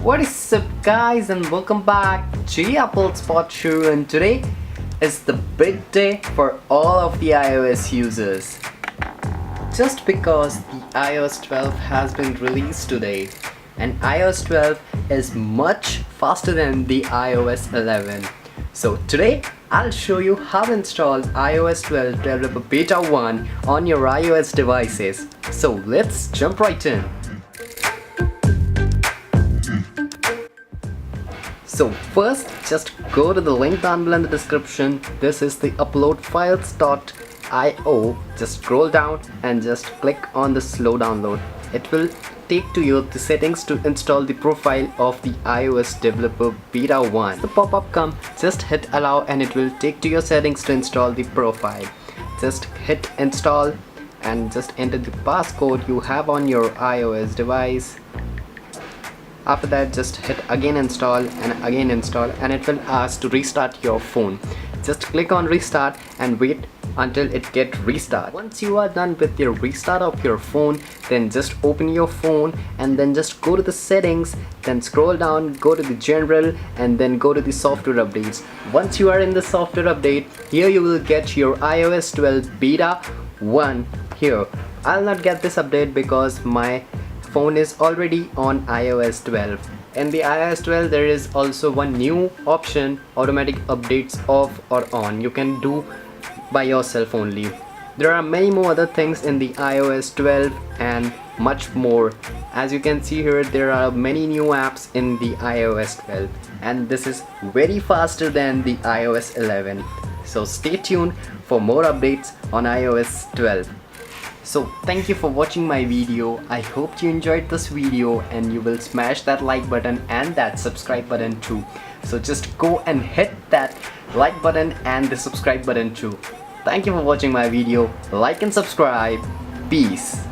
What is up guys, and welcome back to Apple Spot Show, and today is the big day for all of the iOS users. Just because the iOS 12 has been released today, and iOS 12 is much faster than the iOS 11. So today I'll show you how to install iOS 12 Developer Beta 1 on your iOS devices. So let's jump right in. So first, just go to the link down below in the description. This is the uploadfiles.io. Just scroll down and just click on the slow download. It will take to you the settings to install the profile of the iOS Developer Beta 1. The pop-up comes, just hit allow and it will take to your settings to install the profile. Just hit install and just enter the passcode you have on your iOS device. After that, just hit again install, and it will ask to restart your phone. Just click on restart and wait until it gets restart. Once you are done with your restart of your phone, then just open your phone and then just go to the settings, then scroll down, go to the general, and then go to the software updates. Once you are in the software update, here you will get your iOS 12 Beta 1 here. I'll not get this update because my phone is already on iOS 12. In the iOS 12 there is also one new option, automatic updates off or on. You can do by yourself only. There are many more other things in the iOS 12 and much more. As you can see here, there are many new apps in the iOS 12 and this is very faster than the iOS 11. So stay tuned for more updates on iOS 12. So thank you for watching my video. I hope you enjoyed this video and you will smash that like button and that subscribe button too. So just go and hit that like button and the subscribe button too. Thank you for watching my video. Like and subscribe. Peace.